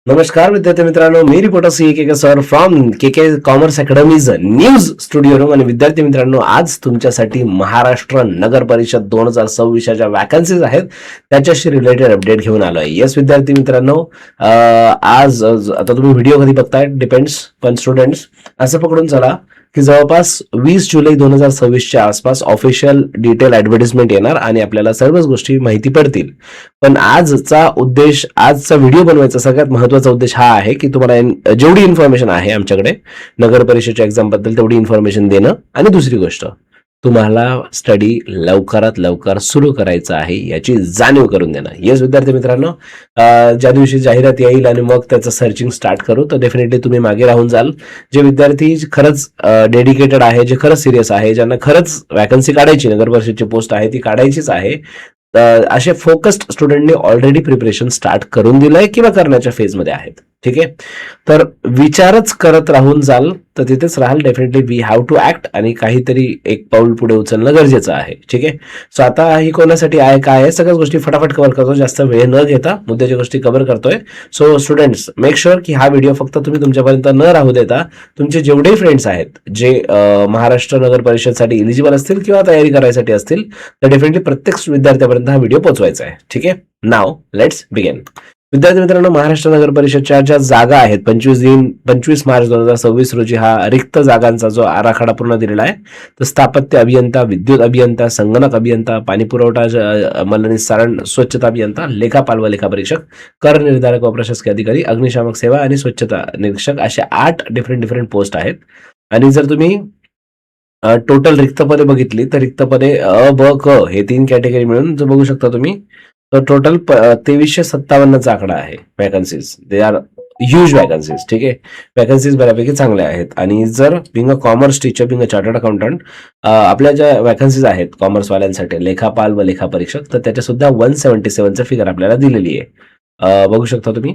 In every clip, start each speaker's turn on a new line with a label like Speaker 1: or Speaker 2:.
Speaker 1: नमस्कार विद्यार्थी मित्रांनो, मी reporter K sir from K Commerce Academy's news studio room. आणि विद्यार्थी मित्रांनो, आज तुमच्यासाठी महाराष्ट्र नगर परिषद 2026च्या वॅकन्सीज आहेत त्याच्याशी रिलेटेड अपडेट घेऊन आलो आहे. येस विद्यार्थी मित्रांनो, आज आता तुम्ही व्हिडिओ कधी बघताय डिपेंड्स, पण स्टुडंट्स असं पकडून चला की जवळपास 20 जुलै 2026च्या आसपास ऑफिशियल डिटेल ऍडव्हर्टिजमेंट येणार आणि आपल्याला सर्वच गोष्टी माहिती पडतील. पण आजचा व्हिडिओ बनवायचा सगळ्यात महत्वाचा उद्देश हा आहे की तुम्हाला जेवढी इन्फॉर्मेशन आहे आमच्याकडे नगर परिषदेच्या एक्झाम बद्दल तेवढी इन्फॉर्मेशन देणं, आणि दुसरी गोष्ट तुम्हाला स्टडी लवकरात लवकर सुरू करायचं आहे याची जाणीव करून देणं. येस विद्यार्थी मित्रांनो, ज्या दिवशी जाहिरात येईल आणि मग त्याचं सर्चिंग स्टार्ट करू तर डेफिनेटली तुम्ही मागे राहून जाल. जे विद्यार्थी खरंच डेडिकेटेड आहे, जे खरंच सिरियस आहे, ज्यांना खरंच वॅकन्सी काढायची, नगर परिषदेची पोस्ट आहे ती काढायचीच आहे, असे फोकस्ड स्टुडंटने ऑलरेडी प्रिपरेशन स्टार्ट करून दिलंय किंवा करण्याच्या फेजमध्ये आहेत. ठीक आहे, तर विचारच करत राहून जाल तर तिथेच राहाल. Definitely we have to act आणि काहीतरी एक पाऊल पुढे उचलणं गरजेचं आहे. ठीक आहे, सो आता ही कोणासाठी आहे, काय आहे, सगळ्याच गोष्टी फटाफट कव्हर करतो, जास्त वेळ न घेता मुद्द्याच्या गोष्टी कव्हर करतोय. सो स्टुडंट्स, मेक शुअर की हा व्हिडिओ फक्त तुम्ही तुमच्यापर्यंत न राहू देता तुमचे जेवढे फ्रेंड्स आहेत जे महाराष्ट्र नगर परिषदसाठी इलिजिबल असतील किंवा तयारी करायसाठी असतील तर डेफिनेटली प्रत्येक विद्यार्थ्यापर्यंत हा व्हिडिओ पोहोचवायचा आहे. ठीक आहे, नाव लेट्स बिगिन. विद्यार्थी मित्रांनो, महाराष्ट्र नगर परिषदच्या ज्या जागा आहेत 25 मार्च 2026 रोजी हा रिक्त जागांचा जो आराखडा पूर्ण दिलेला आहे, तर स्थापत्य अभियंता, विद्युत अभियंता, संगणक अभियंता, पाणी पुरवठा मलनिस्सारण, स्वच्छता अभियंता, लेखापाल व लेखापरीक्षक, कर निर्धारक व प्रशासकीय अधिकारी, अग्निशामक सेवा आणि स्वच्छता निरीक्षक अशा 8 डिफरंट पोस्ट आहेत. आणि जर तुम्ही टोटल रिक्त पदे बघितली तर रिक्त पदे अ, ब, क हे 3 कॅटेगरी मिळून जर बघू शकता तुम्ही, तर टोटल 2357चा आकडा आहे vacancies. They are huge vacancies. ठीक आहे, वॅकन्सीज बऱ्यापैकी चांगल्या आहेत. आणि जर being a commerce teacher, being a chartered accountant, आपल्या ज्या वॅकन्सीज आहेत कॉमर्सवाल्यांसाठी, लेखापाल व लेखापरीक्षक, तर त्याच्या सुद्धा 177चं फिगर आपल्याला दिलेली आहे. बघू शकता तुम्ही,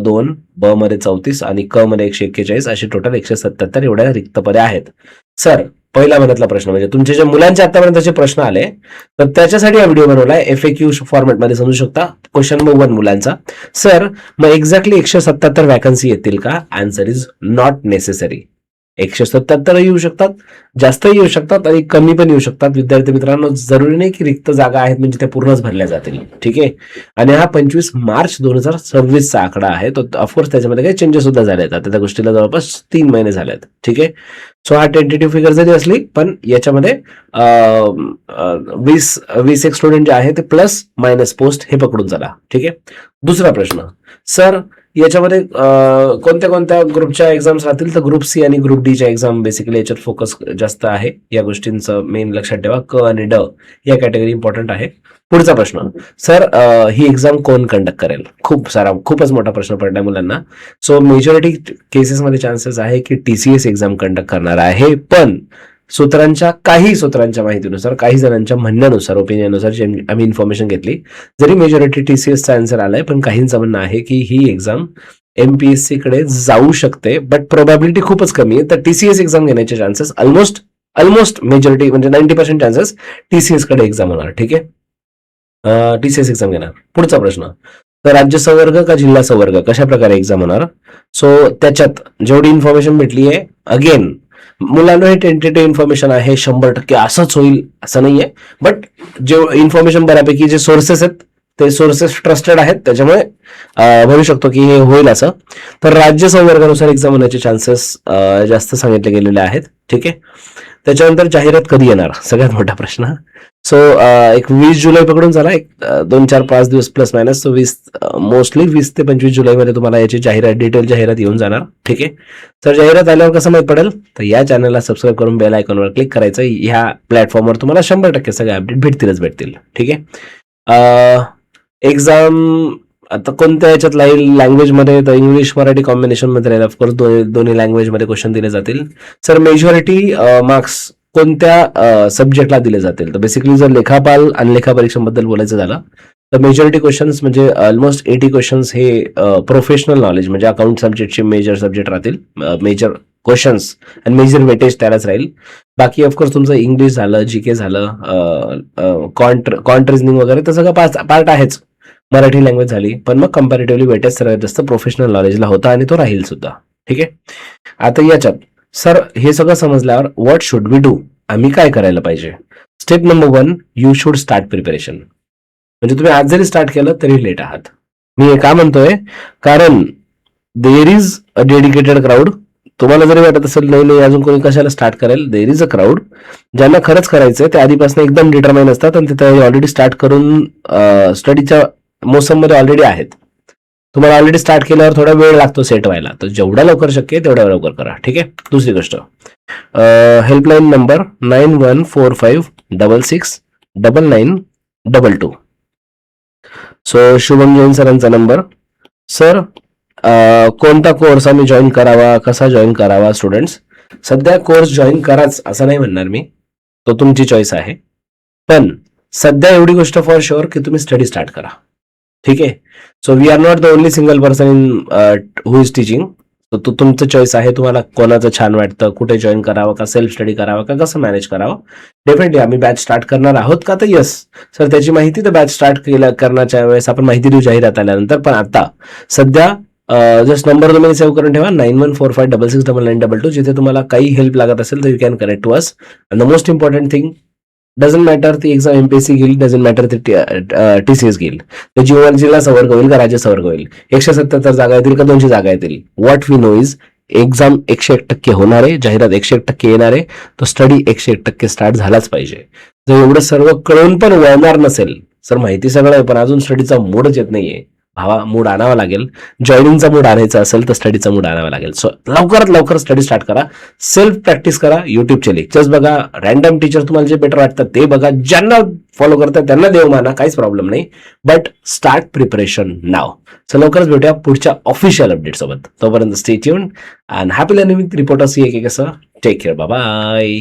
Speaker 1: 2, ब मध्ये 34 आणि क मध्ये 141 अशी टोटल 177 एवढ्या रिक्त पदे आहेत. सर, पहिला मनातला प्रश्न म्हणजे तुमचे जे मुलांचे आतापर्यंतचे प्रश्न आले तर त्याच्यासाठी हा व्हिडिओ बनवलाय. FAQ फॉर्मॅटमध्ये समजू शकता. क्वेश्चन नंबर 1 मुलांचा, सर मग एक्झॅक्टली 177 वॅकन्सी येतील का? Answer is not necessary. 177 येऊ शकतात, जास्तही येऊ शकतात आणि कमी पण येऊ शकतात. विद्यार्थी मित्रांनो, जरुरी नाही की रिक्त जागा आहेत म्हणजे त्या पूर्णच भरल्या जातील. ठीक आहे, आणि हा 25 मार्च 2026चा आकडा आहे. तो ऑफकोर्स त्याच्यामध्ये काही चेंजेस सुद्धा झाले आहेत. त्या गोष्टीला जवळपास 3 महिने झाले आहेत. ठीक आहे, सो हा टेंटेटिव्ह फिगर जरी असली पण याच्यामध्ये 20 एक स्टुडंट जे आहे ते प्लस मायनस पोस्ट हे पकडून चला. ठीक आहे, दुसरा प्रश्न, सर याच्यामध्ये कोणत्या ग्रुपच्या एक्झाम्स राहतील? तर ग्रुप सी आणि ग्रुप डीच्या एक्झाम बेसिकली याच्यात फोकस जास्त आहे. या गोष्टींचं मेन लक्षात ठेवा. क आणि ड या कॅटेगरी इम्पॉर्टंट आहे. पुढचा प्रश्न, सर ही एक्झाम कोण कंडक्ट करेल? खूपच मोठा प्रश्न पडलाय मुलांना. सो मेजॉरिटी केसेसमध्ये चान्सेस आहे की TCS एक्झाम कंडक्ट करणार आहे. पण काही सूत्रांच्या माहितीनुसार, काही जणांच्या म्हणण्यानुसार, ओपिनियननुसार जे आम्ही इन्फॉर्मेशन घेतली, जरी मेजॉरिटी TCSचा आन्सर आलाय पण काहींचं म्हणणं आहे की ही एक्झाम MPSC कडे जाऊ शकते, बट प्रोबॅबिलिटी खूपच कमी आहे. तर TCS एक्झाम घेण्याचे चान्सेस ऑलमोस्ट मेजॉरिटी म्हणजे 90% चान्सेस TCS कडे एक्झाम होणार. ठीक आहे, TCS एक्झाम घेणार. पुढचा प्रश्न, तर राज्य संवर्ग का जिल्हा संवर्ग कशा प्रकारे एक्झाम होणार? सो त्याच्यात जेवढी इन्फॉर्मेशन भेटली आहे, अगेन मुलांना हे टेंटेटिव्ह इन्फॉर्मेशन आहे, 100% असंच होईल असं नाहीये, बट जे इन्फॉर्मेशन बऱ्यापैकी जे सोर्सेस आहेत ते सोर्सेस ट्रस्टेड आहेत, त्याच्यामुळे म्हणू शकतो की हे होईल असं. तर राज्य संवर्गानुसार एक्झाम होण्याचे चान्सेस जास्त सांगितले गेलेले आहेत. ठीक आहे, त्याच्यानंतर जाहिरात कधी येणार? सगळ्यात मोठा प्रश्न. सो एक 20 जुलै पकडून झाला, एक 2, 4, 5 दिवस प्लस मायनस. सो मोस्टली 20 ते 25 जुलैमध्ये तुम्हाला याची डिटेल जाहिरात येऊन जाणार. ठीक आहे, तर जाहिरात आल्यावर कसं माहित पडेल? तर या चॅनलला सबस्क्राईब करून बेल आयकॉनवर क्लिक करायचं. ह्या प्लॅटफॉर्मवर तुम्हाला 100% सगळे अपडेट भेटतील. ठीक आहे, एक्झाम आता कोणत्या याच्यात लँग्वेजमध्ये? तर इंग्लिश मराठी कॉम्बिनेशन मध्ये राहील. ऑफकोर्स दोन्ही लँग्वेजमध्ये क्वेश्चन दिले जातील. सर मेजॉरिटी मार्क्स कोणत्या सब्जेक्टला दिले जातील? तर बेसिकली जर लेखापाल आणि लेखापरीक्षाबद्दल बोलायचं झालं तर मेजॉरिटी क्वेश्चन्स म्हणजे ऑलमोस्ट 80 क्वेश्चन्स हे प्रोफेशनल नॉलेज म्हणजे अकाउंट सब्जेक्टचे मेजर सब्जेक्ट राहतील, मेजर क्वेश्चन्स आणि मेजर वेटेज त्यालाच राहील. बाकी ऑफकोर्स तुमचं इंग्लिश झालं, GK झालं, कॉन्ट रिझनिंग वगैरे तर सगळं पार्ट आहेच. मराठी लँग्वेज झाली, पण मग कम्पॅरेटिव्हली वेटेज सर्वात जास्त प्रोफेशनल नॉलेजला होता आणि तो राहील सुद्धा. ठीक आहे. आता याच्यात सर हे सगळं समजल्यावर व्हॉट शुड वी डू, आम्ही काय करायला पाहिजे? Step number 1, you should start preparation. म्हणजे तुम्ही आज जरी स्टार्ट केलं तरी लेट आहात. मी हे का म्हणतोय, कारण there is a dedicated crowd. तुम्हाला जरी वाटत असेल नाही नाही अजून कोणी कशाला स्टार्ट करेल, देर इज अ क्राऊड ज्यांना खरंच करायचंय, ते आधीपासून एकदम डिटरमाइन असतात आणि ते ऑलरेडी स्टार्ट करून स्टडीच्या मोसममध्ये ऑलरेडी आहेत. तुम्हाला ऑलरेडी स्टार्ट केल्यावर थोडा वेळ लागतो सेट व्हायला, तर जेवढा लवकर शक्य आहे तेवढ्या लवकर करा. ठीक आहे. दुसरी गोष्ट, helpline number 9145669922. So Shubham Jain सरांचा नंबर. सर कोणता कोर्स आम्ही जॉईन करावा, कसा जॉईन करावा? स्टुडंट्स, सध्या कोर्स जॉईन कराच असं नाही म्हणणार मी, तो तुमची चॉईस आहे, पण सध्या एवढी गोष्ट फॉर शुअर की तुम्ही स्टडी स्टार्ट करा. ठीक आहे. So we are not the only single person in who is teaching. तो तुमचं चॉईस आहे, तुम्हाला कोणाचं छान वाटतं, कुठे जॉईन करावं, का सेल्फ स्टडी करावं, का कसं मॅनेज करावं. डेफिनेटली आम्ही बॅच स्टार्ट करणार आहोत का, तर येस सर त्याची माहिती तर बॅच स्टार्ट करण्याच्या वेळेस आपण माहिती देऊ जाहिरात आल्यानंतर. पण आता सध्या जस्ट नंबर तुम्ही सेव्ह करून ठेवा, 9145669922. जिथे तुम्हाला काही हेल्प लागत असेल तर you can connect to us. And the most important thing, doesn't matter ती एक्झाम एमपीएससी घेईल, डझंट मॅटर ती टीसीएस घेईल, तर जिल्हा संवर्ग होईल का राज्य संवर्ग होईल, 177 जागा येतील का 200 जागा येतील, what we know is exam 101% होणार आहे, जाहिरात 101% येणार आहे, तो स्टडी 101% स्टार्ट झालाच पाहिजे. जर एवढं सर्व कळून पण वळणार नसेल, सर माहिती सगळं आहे पण अजून स्टडीचा मूडच येत नाहीये, भावा मूड आणावा लागेल. जॉईनिंगचा मूड आणायचा असेल तर स्टडीचा मूड आणावा लागेल. सो लवकरात लवकर स्टडी स्टार्ट करा, सेल्फ प्रॅक्टिस करा, युट्यूबचे लेक्चर्स बघा, रॅन्डम टीचर तुम्हाला जे बेटर वाटतात ते बघा, ज्यांना फॉलो करतात त्यांना देव माना, काहीच प्रॉब्लेम नाही, बट स्टार्ट प्रिपरेशन नाव. सो लवकरच भेटूया पुढच्या ऑफिशियल अपडेट सोबत. तोपर्यंत stay tuned and happy learning with reporter CAK. Take care, bye bye.